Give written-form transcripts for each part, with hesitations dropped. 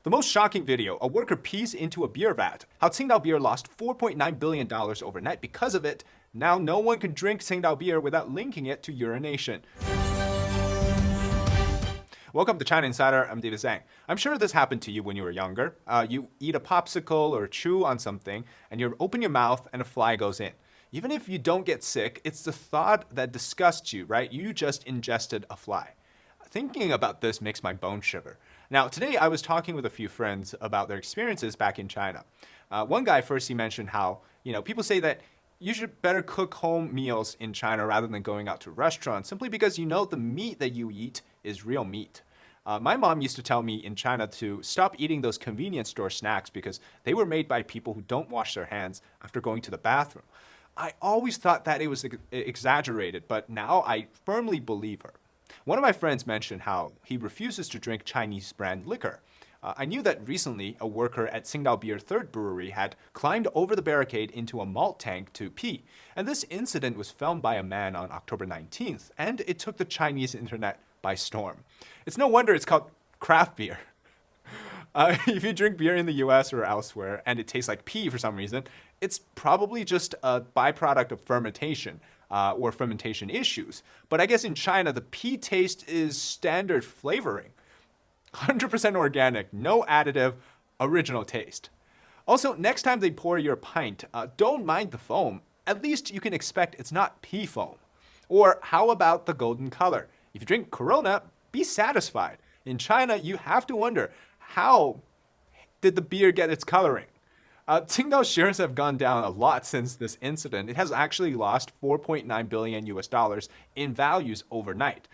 The most shocking video, a worker pees into a beer vat. How Tsingtao beer lost $4.9 billion overnight because of it. Now no one can drink Tsingtao beer without linking it to urination. Welcome to China Insider, I'm David Zhang. I'm sure this happened to you when you were younger. You eat a popsicle or chew on something, and you open your mouth and a fly goes in. Even if you don't get sick, it's the thought that disgusts you, right? You just ingested a fly. Thinking about this makes my bones shiver. Now, today I was talking with a few friends about their experiences back in China. One guy first, he mentioned how, people say that you should better cook home meals in China rather than going out to restaurants, simply because the meat that you eat is real meat. My mom used to tell me in China to stop eating those convenience store snacks because they were made by people who don't wash their hands after going to the bathroom. I always thought that it was exaggerated, but now I firmly believe her. One of my friends mentioned how he refuses to drink Chinese brand liquor. I knew that recently a worker at Tsingdao Beer 3rd Brewery had climbed over the barricade into a malt tank to pee. And this incident was filmed by a man on October 19th, and it took the Chinese internet by storm. It's no wonder it's called craft beer. If you drink beer in the US or elsewhere and it tastes like pee for some reason, it's probably just a byproduct of fermentation or fermentation issues. But I guess in China, the pee taste is standard flavoring. 100% organic, no additive, original taste. Also, next time they pour your pint, don't mind the foam. At least you can expect it's not pee foam. Or how about the golden color? If you drink Corona, be satisfied. In China, you have to wonder, how did the beer get its coloring? Tsingtao shares have gone down a lot since this incident. It has actually lost $4.9 billion in values overnight.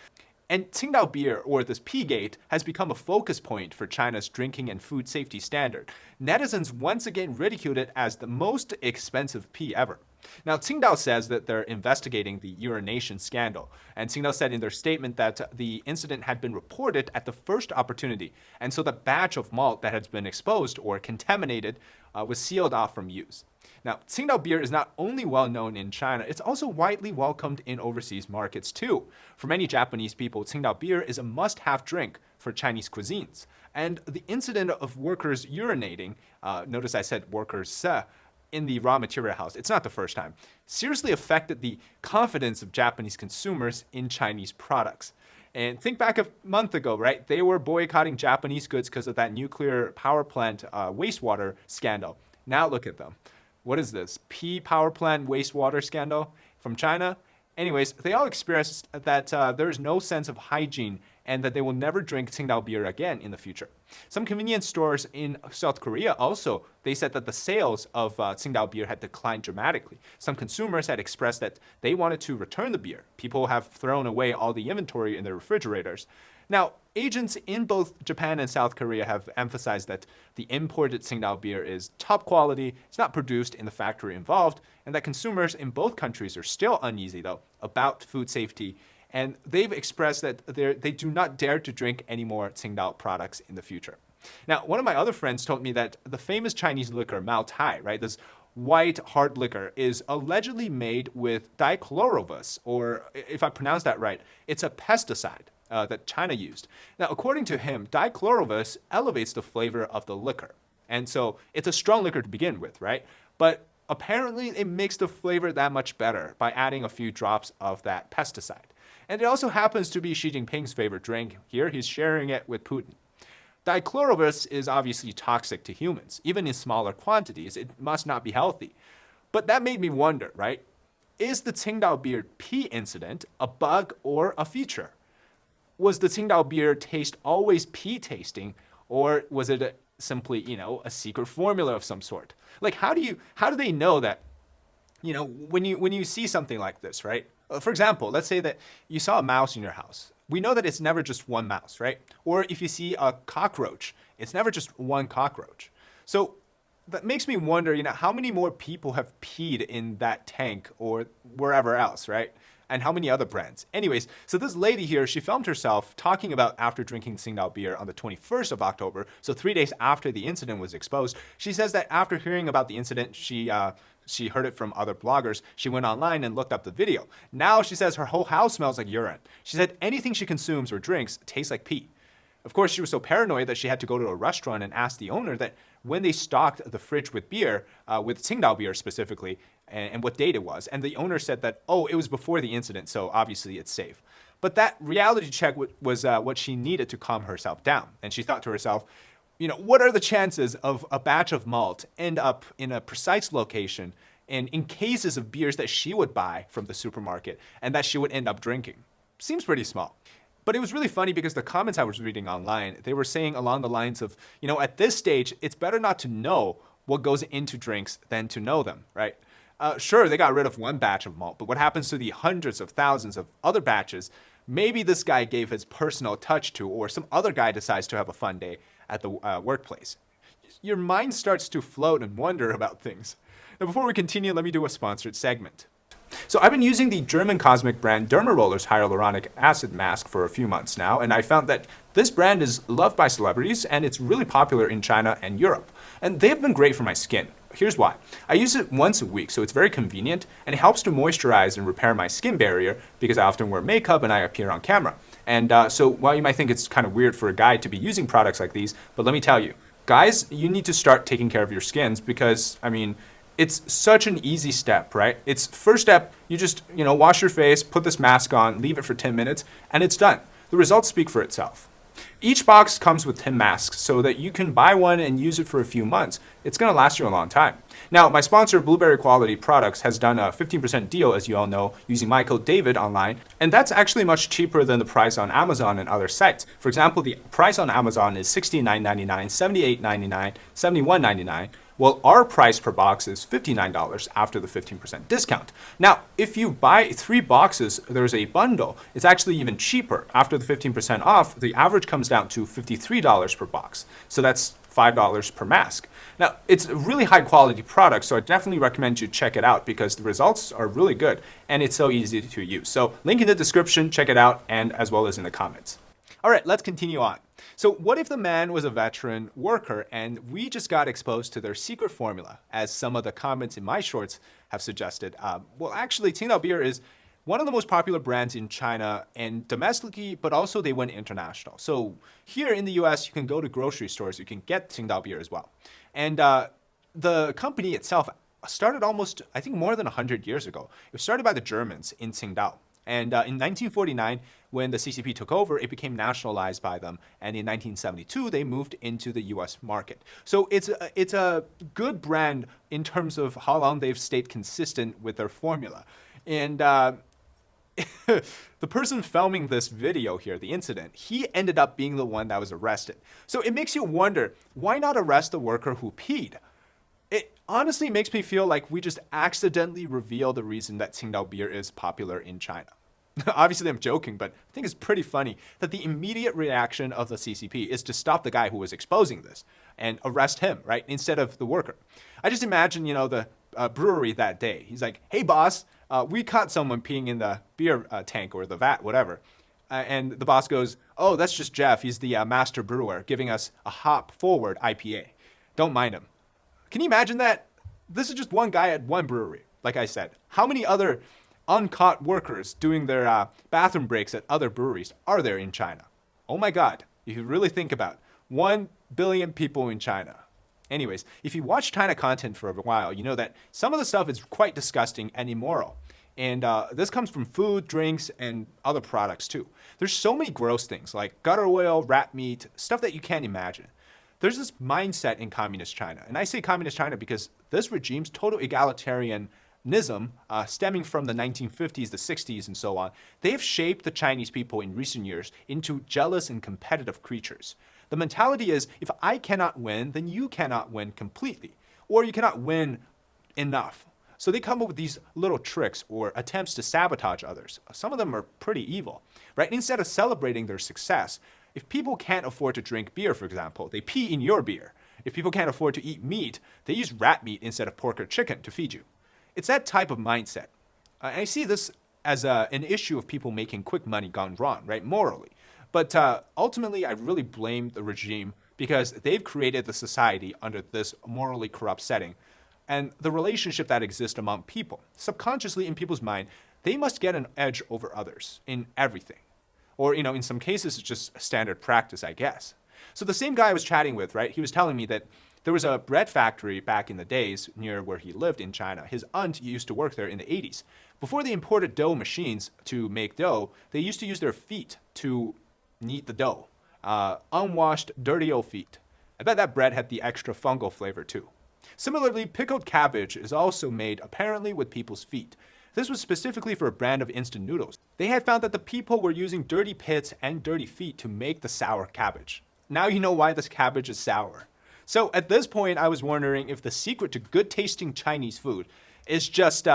And Tsingtao beer, or this P-gate, has become a focus point for China's drinking and food safety standard. Netizens once again ridiculed it as the most expensive pee ever. Now, Tsingtao says that they're investigating the urination scandal. And Tsingtao said in their statement that the incident had been reported at the first opportunity. And so the batch of malt that has been exposed or contaminated was sealed off from use. Now, Tsingtao beer is not only well known in China, it's also widely welcomed in overseas markets too. For many Japanese people, Tsingtao beer is a must-have drink for Chinese cuisines. And the incident of workers urinating, notice I said workers, in the raw material house, it's not the first time, seriously affected the confidence of Japanese consumers in Chinese products. And think back a month ago, right? They were boycotting Japanese goods because of that nuclear power plant wastewater scandal. Now look at them. What is this? Power plant wastewater scandal from China? Anyways, they all expressed that there is no sense of hygiene and that they will never drink Tsingtao beer again in the future. Some convenience stores in South Korea also, they said that the sales of Tsingtao beer had declined dramatically. Some consumers had expressed that they wanted to return the beer. People have thrown away all the inventory in their refrigerators. Now, agents in both Japan and South Korea have emphasized that the imported Tsingtao beer is top quality, it's not produced in the factory involved, and that consumers in both countries are still uneasy, though, about food safety. And they've expressed that they do not dare to drink any more Tsingtao products in the future. Now, one of my other friends told me that the famous Chinese liquor, malt, right, this white hard liquor, is allegedly made with dichlorovus, or if I pronounce that right, it's a pesticide that China used. Now, according to him, dichlorovus elevates the flavor of the liquor. And so it's a strong liquor to begin with, right? But apparently it makes the flavor that much better by adding a few drops of that pesticide. And it also happens to be Xi Jinping's favorite drink. Here, he's sharing it with Putin. Dichlorovus is obviously toxic to humans. Even in smaller quantities, it must not be healthy. But that made me wonder, right? Is the Tsingtao beer pee incident a bug or a feature? Was the Tsingtao beer taste always pee tasting, or was it simply, a secret formula of some sort? Like, how do they know that, when you see something like this, right? For example, let's say that you saw a mouse in your house. We know that it's never just one mouse, right? Or if you see a cockroach, it's never just one cockroach. So that makes me wonder, how many more people have peed in that tank or wherever else, right? And how many other brands? Anyways, so this lady here, she filmed herself talking about after drinking Tsingtao beer on the 21st of October, so 3 days after the incident was exposed. She says that after hearing about the incident, she heard it from other bloggers. She went online and looked up the video. Now she says her whole house smells like urine. She said anything she consumes or drinks tastes like pee. Of course, she was so paranoid that she had to go to a restaurant and ask the owner that when they stocked the fridge with beer, with Tsingtao beer specifically, and what date it was. And the owner said that, oh, it was before the incident, so obviously it's safe. But that reality check was what she needed to calm herself down. And she thought to herself, what are the chances of a batch of malt end up in a precise location and in cases of beers that she would buy from the supermarket and that she would end up drinking? Seems pretty small. But it was really funny because the comments I was reading online, they were saying along the lines of, at this stage, it's better not to know what goes into drinks than to know them, right? Sure, they got rid of one batch of malt, but what happens to the hundreds of thousands of other batches? Maybe this guy gave his personal touch to, or some other guy decides to have a fun day at the workplace. Your mind starts to float and wonder about things. Now, before we continue, let me do a sponsored segment. So I've been using the German cosmetic brand Dermaroller's hyaluronic acid mask for a few months now, and I found that this brand is loved by celebrities, and it's really popular in China and Europe. And they've been great for my skin. Here's why. I use it once a week, so it's very convenient, and it helps to moisturize and repair my skin barrier because I often wear makeup and I appear on camera. And so while you might think it's kind of weird for a guy to be using products like these, but let me tell you, guys, you need to start taking care of your skins because, it's such an easy step, right? It's first step, you just, wash your face, put this mask on, leave it for 10 minutes, and it's done. The results speak for itself. Each box comes with 10 masks so that you can buy one and use it for a few months. It's going to last you a long time. Now, my sponsor, Blueberry Quality Products, has done a 15% deal, as you all know, using my code David online, and that's actually much cheaper than the price on Amazon and other sites. For example, the price on Amazon is $69.99, $78.99, $71.99. Well, our price per box is $59 after the 15% discount. Now, if you buy 3 boxes, there's a bundle. It's actually even cheaper. After the 15% off, the average comes down to $53 per box. So that's $5 per mask. Now, it's a really high quality product, so I definitely recommend you check it out because the results are really good and it's so easy to use. So link in the description, check it out, and as well as in the comments. All right, let's continue on. So what if the man was a veteran worker and we just got exposed to their secret formula, as some of the comments in my shorts have suggested? Well, actually, Tsingtao beer is one of the most popular brands in China and domestically, but also they went international. So here in the US, you can go to grocery stores, you can get Tsingtao beer as well. And the company itself started almost, I think, more than 100 years ago. It was started by the Germans in Tsingdao. And in 1949, when the CCP took over, it became nationalized by them. And in 1972, they moved into the US market. So it's a good brand in terms of how long they've stayed consistent with their formula. And the person filming this video here, the incident, he ended up being the one that was arrested. So it makes you wonder, why not arrest the worker who peed? It honestly makes me feel like we just accidentally revealed the reason that Tsingtao beer is popular in China. Obviously, I'm joking, but I think it's pretty funny that the immediate reaction of the CCP is to stop the guy who was exposing this and arrest him, right, instead of the worker. I just imagine, the brewery that day. He's like, hey, boss, we caught someone peeing in the beer tank or the vat, whatever. And the boss goes, oh, that's just Jeff. He's the master brewer giving us a hop-forward IPA. Don't mind him. Can you imagine that? This is just one guy at one brewery, like I said. How many other uncaught workers doing their bathroom breaks at other breweries are there in China? Oh my God, if you really think about it, 1 billion people in China. Anyways, if you watch China content for a while, you know that some of the stuff is quite disgusting and immoral. And this comes from food, drinks, and other products too. There's so many gross things like gutter oil, rat meat, stuff that you can't imagine. There's this mindset in communist China. And I say communist China because this regime's total egalitarianism, stemming from the 1950s, the 60s, and so on, they've shaped the Chinese people in recent years into jealous and competitive creatures. The mentality is, if I cannot win, then you cannot win completely, or you cannot win enough. So they come up with these little tricks or attempts to sabotage others. Some of them are pretty evil, right? Instead of celebrating their success, if people can't afford to drink beer, for example, they pee in your beer. If people can't afford to eat meat, they use rat meat instead of pork or chicken to feed you. It's that type of mindset. I see this as an issue of people making quick money gone wrong, right, morally. But ultimately, I really blame the regime because they've created the society under this morally corrupt setting. And the relationship that exists among people, subconsciously in people's mind, they must get an edge over others in everything. Or, in some cases, it's just standard practice, I guess. So the same guy I was chatting with, right, he was telling me that there was a bread factory back in the days near where he lived in China. His aunt used to work there in the 80s. Before they imported dough machines to make dough, they used to use their feet to knead the dough. Unwashed, dirty old feet. I bet that bread had the extra fungal flavor too. Similarly, pickled cabbage is also made apparently with people's feet. This was specifically for a brand of instant noodles. They had found that the people were using dirty pits and dirty feet to make the sour cabbage. Now you know why this cabbage is sour. So at this point, I was wondering if the secret to good tasting Chinese food is just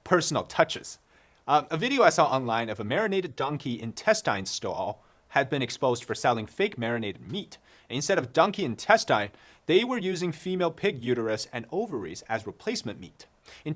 personal touches. A video I saw online of a marinated donkey intestine stall had been exposed for selling fake marinated meat. And instead of donkey intestine, they were using female pig uterus and ovaries as replacement meat. In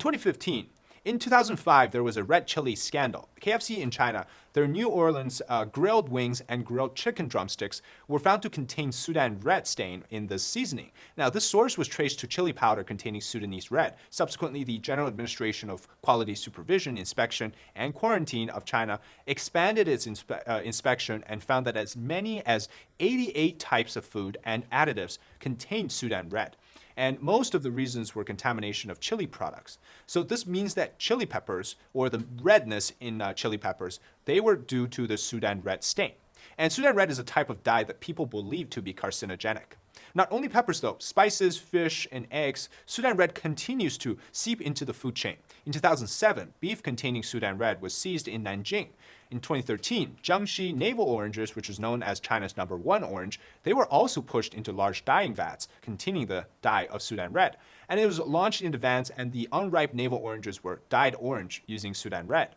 2005, there was a red chili scandal. KFC in China, their New Orleans grilled wings and grilled chicken drumsticks were found to contain Sudan red stain in the seasoning. Now, this source was traced to chili powder containing Sudanese red. Subsequently, the General Administration of Quality Supervision, Inspection, and Quarantine of China expanded its inspection and found that as many as 88 types of food and additives contained Sudan red. And most of the reasons were contamination of chili products. So this means that chili peppers, or the redness in chili peppers, they were due to the Sudan red stain. And Sudan red is a type of dye that people believe to be carcinogenic. Not only peppers though, spices, fish, and eggs, Sudan red continues to seep into the food chain. In 2007, beef containing Sudan red was seized in Nanjing. In 2013, Jiangxi navel oranges, which is known as China's #1 orange, they were also pushed into large dyeing vats containing the dye of Sudan red. And it was launched into vans, and the unripe navel oranges were dyed orange using Sudan red.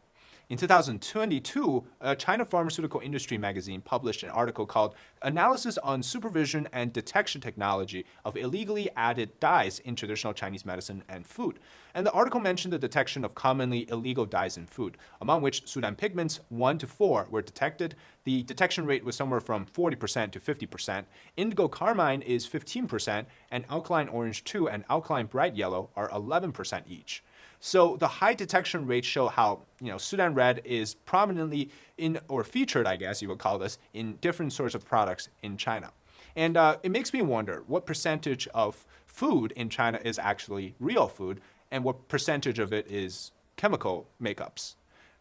In 2022, a China Pharmaceutical Industry magazine published an article called Analysis on Supervision and Detection Technology of Illegally Added Dyes in Traditional Chinese Medicine and Food. And the article mentioned the detection of commonly illegal dyes in food, among which Sudan pigments 1 to 4 were detected. The detection rate was somewhere from 40% to 50%. Indigo carmine is 15%, and alkaline orange 2 and alkaline bright yellow are 11% each. So the high detection rates show how, Sudan red is prominently in, or featured, I guess you would call this, in different sorts of products in China. And it makes me wonder what percentage of food in China is actually real food and what percentage of it is chemical makeups.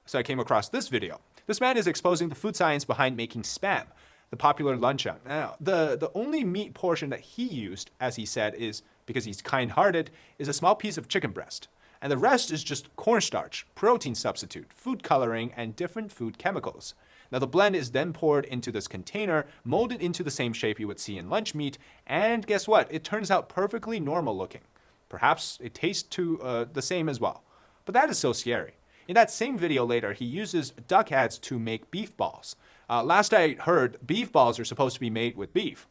So I came across this video. This man is exposing the food science behind making Spam, the popular luncheon. Now, the only meat portion that he used, as he said, is, because he's kind-hearted, is a small piece of chicken breast. And the rest is just cornstarch, protein substitute, food coloring, and different food chemicals. Now the blend is then poured into this container, molded into the same shape you would see in lunch meat, and guess what? It turns out perfectly normal looking. Perhaps it tastes the same as well. But that is so scary. In that same video later, he uses duck heads to make beef balls. Last I heard, beef balls are supposed to be made with beef.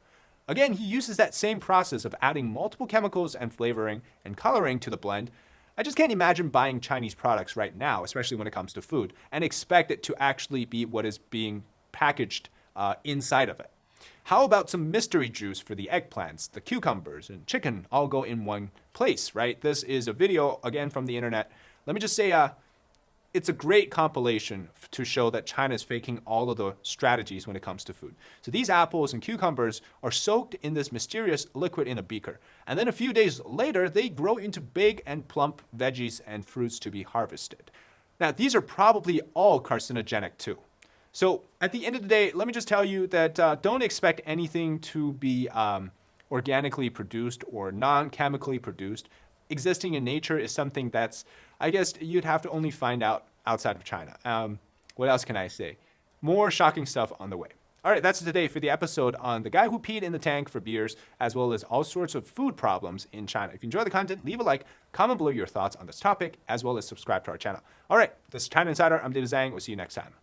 Again, he uses that same process of adding multiple chemicals and flavoring and coloring to the blend. I just can't imagine buying Chinese products right now, especially when it comes to food, and expect it to actually be what is being packaged inside of it. How about some mystery juice for the eggplants, the cucumbers, and chicken all go in one place, right? This is a video, again, from the internet. Let me just say, it's a great compilation to show that China is faking all of the strategies when it comes to food. So these apples and cucumbers are soaked in this mysterious liquid in a beaker. And then a few days later, they grow into big and plump veggies and fruits to be harvested. Now, these are probably all carcinogenic too. So at the end of the day, let me just tell you that don't expect anything to be organically produced or non-chemically produced. Existing in nature is something that's, I guess, you'd have to only find out outside of China. What else can I say? More shocking stuff on the way. All right, that's it today for the episode on the guy who peed in the tank for beers, as well as all sorts of food problems in China. If you enjoy the content, leave a like, comment below your thoughts on this topic, as well as subscribe to our channel. All right, this is China Insider. I'm David Zhang. We'll see you next time.